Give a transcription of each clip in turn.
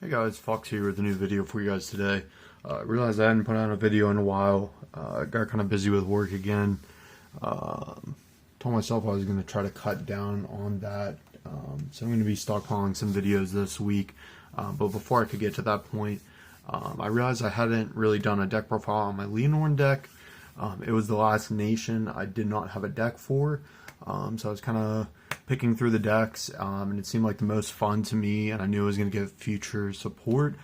Hey guys, Fox here with a new video for you guys today. Realized I hadn't put out a video in a while. Got kind of busy with work again. Told myself I was going to try to cut down on that. So I'm going to be stockpiling some videos this week. But before I could get to that point, I realized I hadn't really done a deck profile on my Lianorn deck. It was the last nation I did not have a deck for. So I was kind of picking through the decks, and it seemed like the most fun to me, and I knew it was going to get future support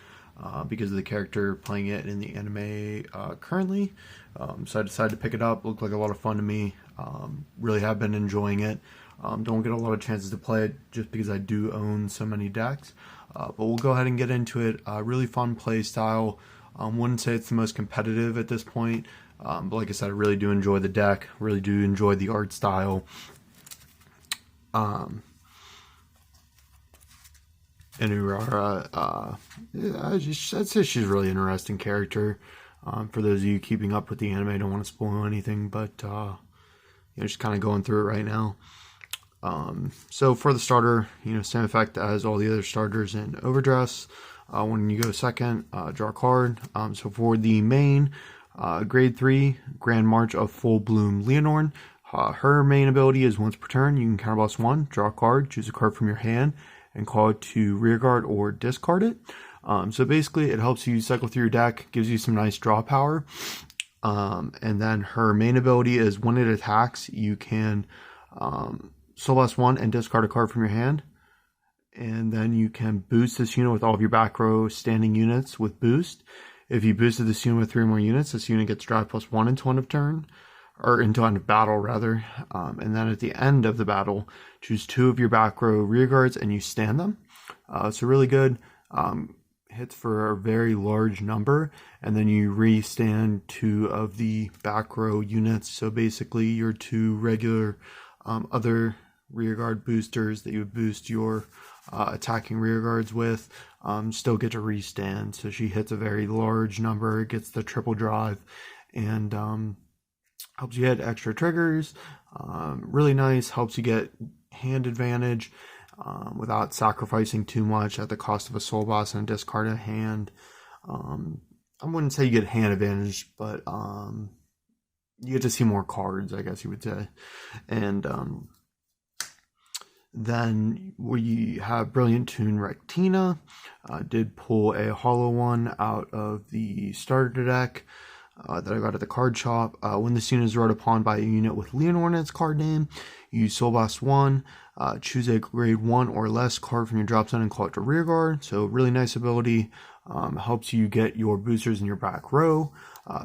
because of the character playing it in the anime currently. So I decided to pick it up. Looked like a lot of fun to me. Really have been enjoying it. Don't get a lot of chances to play it just because I do own so many decks. But we'll go ahead and get into it. Really fun play style. Wouldn't say it's the most competitive at this point. But like I said, I really do enjoy the deck. Really do enjoy the art style. And Urara, I'd say she's a really interesting character. For those of you keeping up with the anime, I don't want to spoil anything, but just kind of going through it right now. So for the starter, same effect as all the other starters in Overdress. When you go second, draw a card. So for the main, grade 3, Grand March of Full Bloom Lianorn. Her main ability is once per turn, you can counterblast 1, draw a card, choose a card from your hand, and call it to rearguard or discard it. So basically, it helps you cycle through your deck, gives you some nice draw power. And then her main ability is when it attacks, you can soul blast 1 and discard a card from your hand. And then you can boost this unit with all of your back row standing units with boost. If you boosted this unit with 3 more units, this unit gets drive +1 until end of turn. Or until end of battle, rather. And then at the end of the battle, choose 2 of your back row rear guards and you stand them. So really good. Hits for a very large number. And then you re-stand 2 of the back row units. So basically your 2 regular other rear guard boosters that you would boost your attacking rear guards with still get to re-stand. So she hits a very large number, gets the triple drive, and helps you hit extra triggers. Really nice. Helps you get hand advantage without sacrificing too much at the cost of a soul boss and a discarded hand. I wouldn't say you get hand advantage, but you get to see more cards, I guess you would say. And then we have Brilliant Tune Rectina. Did pull a hollow one out of the starter deck that I got at the card shop. When this unit is rode upon by a unit with Lianorn in its card name, you soul blast 1, choose a grade 1 or less card from your drop zone and call it to rearguard. So really nice ability. Helps you get your boosters in your back row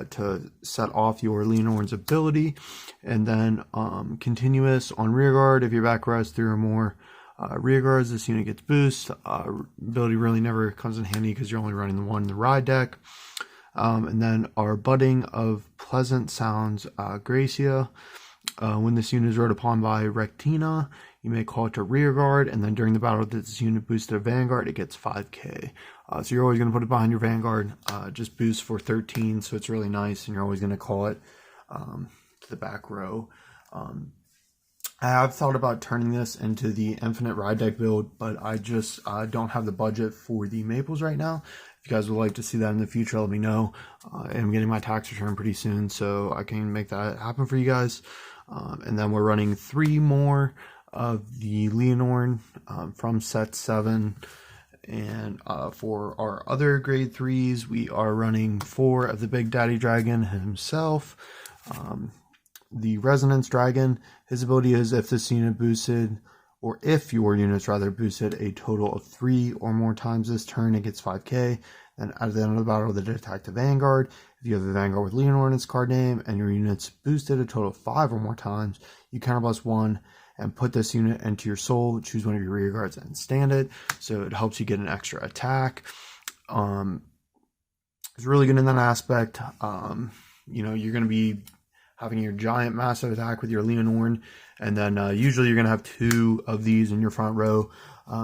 to set off your Lianorn's ability. And then continuous on rearguard. If your back row has 3 or more rearguards, this unit gets boost. Ability really never comes in handy because you're only running the one in the ride deck. And then our Budding of Pleasant Sounds Gracia. When this unit is rode upon by Rectina, you may call it to rearguard, and then during the battle that this unit boosted a Vanguard, it gets 5k. So you're always going to put it behind your Vanguard, just boost for 13, so it's really nice, and you're always going to call it to the back row. I have thought about turning this into the Infinite Ride Deck build, but I just don't have the budget for the Maples right now. If you guys would like to see that in the future, let me know. I'm getting my tax return pretty soon, so I can make that happen for you guys. And then we're running 3 more of the Lianorn from set 7. And for our other grade 3s, we are running 4 of the Big Daddy Dragon himself. The Resonance Dragon, his ability is if this unit boosted, or if your units rather boosted a total of 3 or more times this turn, it gets 5k. Then at the end of the battle, they attack the Vanguard. If you have a Vanguard with Lianorn in its card name and your units boosted a total of 5 or more times, you counterblast 1 and put this unit into your soul, choose one of your rear guards and stand it. So it helps you get an extra attack. It's really good in that aspect. You're going to be having your giant massive attack with your Lianorn, and then usually you're going to have 2 of these in your front row.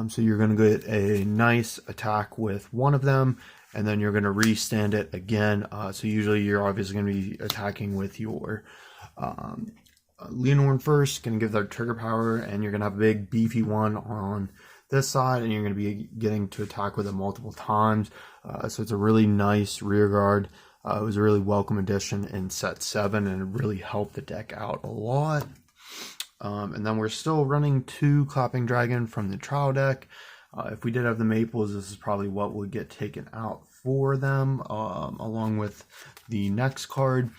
So you're going to get a nice attack with 1 of them, and then you're going to re-stand it again. So usually you're obviously going to be attacking with your Lianorn first, going to give that trigger power, and you're going to have a big beefy one on this side, and you're going to be getting to attack with it multiple times. So it's a really nice rear guard. It was a really welcome addition in set 7, and it really helped the deck out a lot. And then we're still running 2 Clapping Dragon from the trial deck. If we did have the Maples, this is probably what would get taken out for them, along with the next card.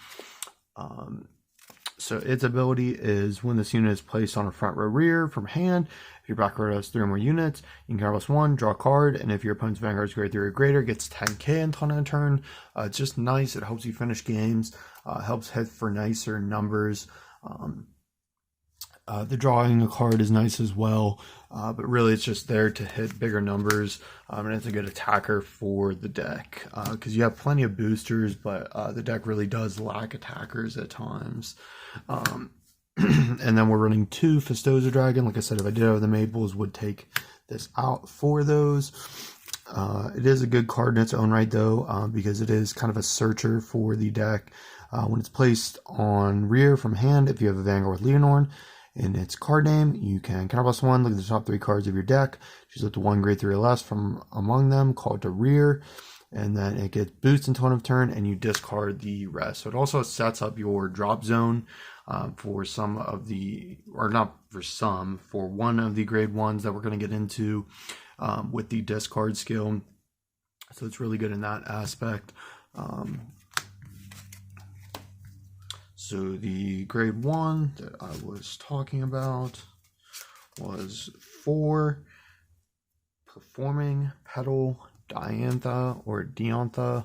So its ability is when this unit is placed on a front row rear from hand, if your back row has 3 or more units, you can counter +1, draw a card, and if your opponent's Vanguard is grade 3 or greater, it gets 10k until end of turn. It's just nice. It helps you finish games, helps hit for nicer numbers. The drawing a card is nice as well, but really it's just there to hit bigger numbers, and it's a good attacker for the deck, because you have plenty of boosters, but the deck really does lack attackers at times. And then we're running 2 Festosa Dragon. Like I said, if I did have the Maples, would take this out for those. It is a good card in its own right, though, because it is kind of a searcher for the deck. When it's placed on rear from hand, if you have a Vanguard with Lianorn in its card name, you can counter +1, look at the top 3 cards of your deck, choose up to 1 grade 3 or less from among them, call it to rear, and then it gets boosted until end of turn, and you discard the rest. So it also sets up your drop zone for some of the, or not for some, for one of the grade 1s that we're going to get into with the discard skill. So it's really good in that aspect. So the grade 1 that I was talking about was 4 Performing Petal Diantha or Diantha.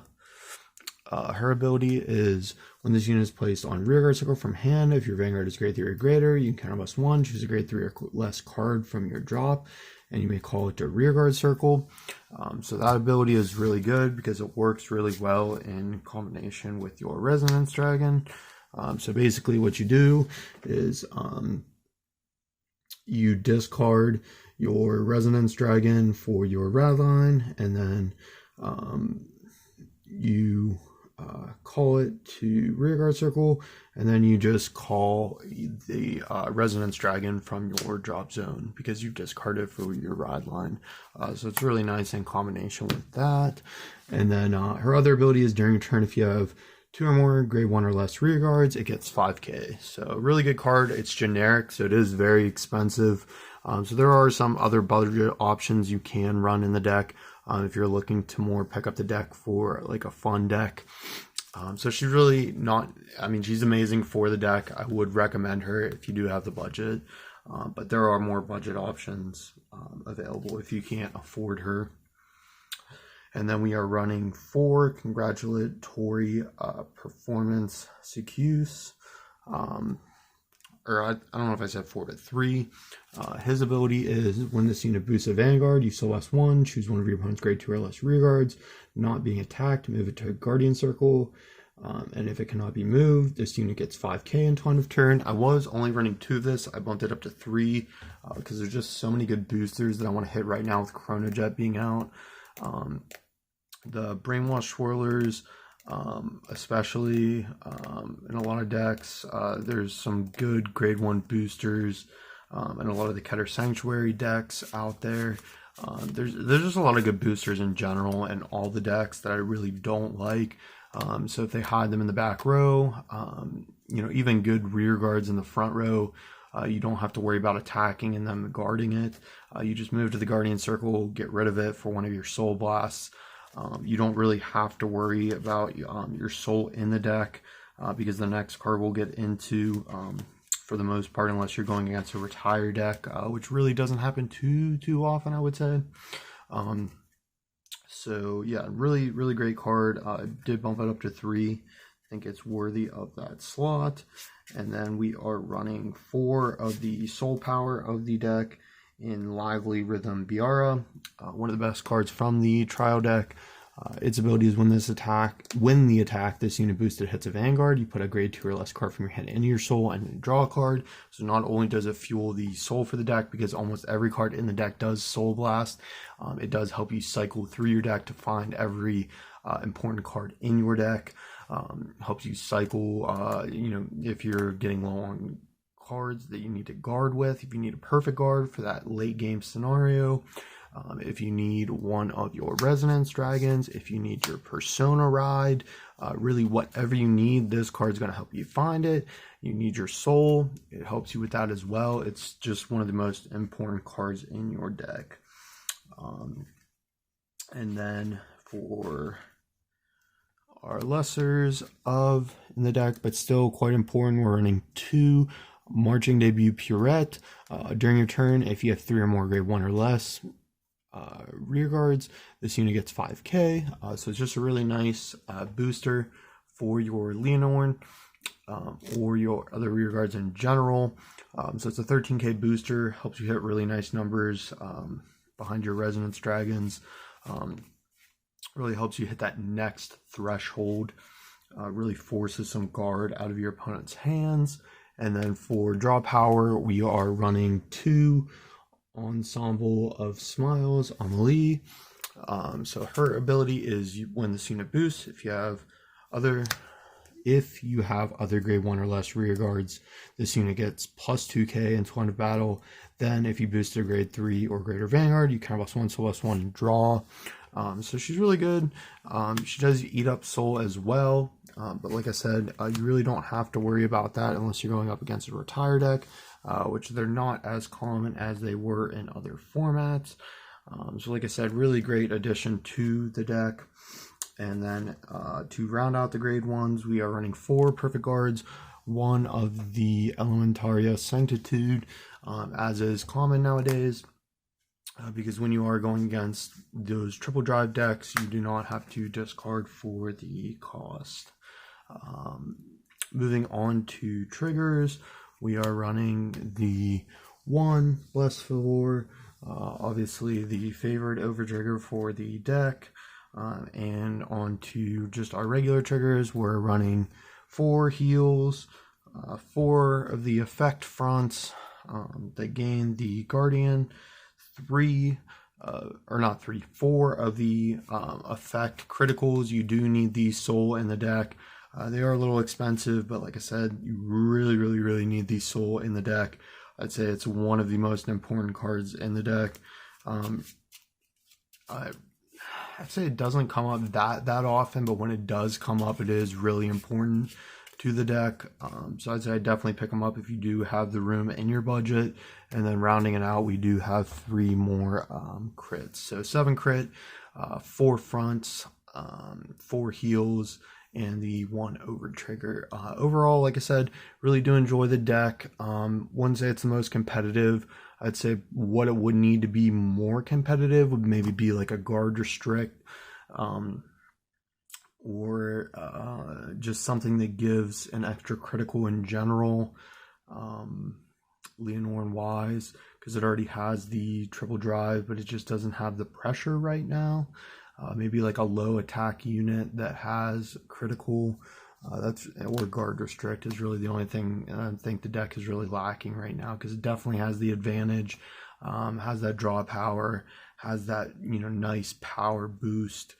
Her ability is when this unit is placed on rearguard circle from hand, if your Vanguard is grade 3 or greater, you can counter +1, choose a grade 3 or less card from your drop, and you may call it to rearguard circle. So that ability is really good because it works really well in combination with your Resonance Dragon. So basically what you do is you discard your Resonance Dragon for your Radline, and then you call it to rearguard circle, and then you just call the Resonance Dragon from your drop zone because you've discarded for your Radline. So it's really nice in combination with that. And then her other ability is during your turn, if you have 2 or more grade 1 or less rear guards, it gets 5k. So really good card. It's generic, so it is very expensive. So there are some other budget options you can run in the deck if you're looking to more pick up the deck for like a fun deck. So she's really not, I mean, she's amazing for the deck. I would recommend her if you do have the budget, but there are more budget options available if you can't afford her. And then we are running 4 Congratulatory Performance Secuse. Or I don't know if I said 4, but 3. His ability is when this unit boosts a Vanguard, you still +1, choose one of your opponent's grade 2 or less rear guards, not being attacked, move it to a Guardian Circle. And if it cannot be moved, this unit gets 5k until end of turn. I was only running 2 of this. I bumped it up to 3 because there's just so many good boosters that I want to hit right now with Chronojet being out. The Brainwash Swirlers, especially in a lot of decks, there's some good grade 1 boosters and a lot of the Keter Sanctuary decks out there. There's just a lot of good boosters in general in all the decks that I really don't like. So if they hide them in the back row, you know, even good rear guards in the front row, you don't have to worry about attacking and them guarding it. You just move to the Guardian Circle, get rid of it for one of your Soul Blasts. You don't really have to worry about your soul in the deck because the next card we'll get into for the most part, unless you're going against a retire deck, which really doesn't happen too often, I would say. So yeah, really great card. I did bump it up to 3. I think it's worthy of that slot. And then we are running 4 of the Soul Power of the deck in Lively Rhythm Biara, one of the best cards from the trial deck. Its ability is when the attack this unit boosted hits a Vanguard, you put a grade 2 or less card from your hand into your soul and then draw a card. So not only does it fuel the soul for the deck, because almost every card in the deck does Soul Blast, it does help you cycle through your deck to find every important card in your deck. Helps you cycle, you know, if you're getting low on cards that you need to guard with. If you need a perfect guard for that late game scenario, if you need one of your Resonance Dragons, if you need your Persona Ride, really whatever you need, this card's going to help you find it. You need your Soul, it helps you with that as well. It's just one of the most important cards in your deck. And then for our lessers of in the deck, but still quite important, we're running 2 Marching Debut Purette. During your turn, if you have 3 or more grade 1 or less rear guards, this unit gets 5k. So it's just a really nice booster for your Lianorn or your other rear guards in general. So it's a 13k booster, helps you hit really nice numbers behind your Resonance Dragons. Really helps you hit that next threshold, really forces some guard out of your opponent's hands. And then for draw power, we are running 2 Ensemble of Smiles Amelie. So her ability is when this unit boosts, if you have other grade 1 or less rear guards, this unit gets plus 2k until end of battle. Then if you boost a grade 3 or greater Vanguard, you can +1, so +1 and draw. So she's really good. She does eat up soul as well, but like I said, you really don't have to worry about that unless you're going up against a retire deck, which they're not as common as they were in other formats. So like I said, really great addition to the deck. And then to round out the grade 1s, we are running 4 perfect guards, 1 of the Elementaria Sanctitude, as is common nowadays. Because when you are going against those triple drive decks, you do not have to discard for the cost. Moving on to triggers, we are running the 1 Bless Favor, obviously the favorite over trigger for the deck. And on to just our regular triggers, we're running 4 heals, 4 of the effect fronts that gain the Guardian, 4 of the effect criticals. You do need the soul in the deck. They are a little expensive, but like I said, you really need the soul in the deck. I'd say it's one of the most important cards in the deck. I'd say it doesn't come up that often, but when it does come up, it is really important to the deck. So I'd say I'd definitely pick them up if you do have the room in your budget. And then rounding it out, we do have 3 more crits. So 7 crit, 4 fronts, 4 heals, and the 1 over trigger. Overall, like I said, really do enjoy the deck. Wouldn't say it's the most competitive. I'd say what it would need to be more competitive would maybe be like a guard restrict, or just something that gives an extra critical in general, Lianorn wise, because it already has the triple drive, but it just doesn't have the pressure right now. Maybe like a low attack unit that has critical, or guard restrict is really the only thing I think the deck is really lacking right now, because it definitely has the advantage, has that draw power, has that nice power boost,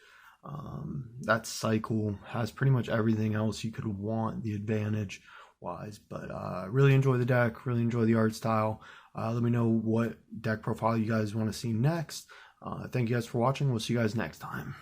that cycle, has pretty much everything else you could want the advantage wise. But really enjoy the deck, really enjoy the art style. Let me know what deck profile you guys want to see next. Thank you guys for watching. We'll see you guys next time.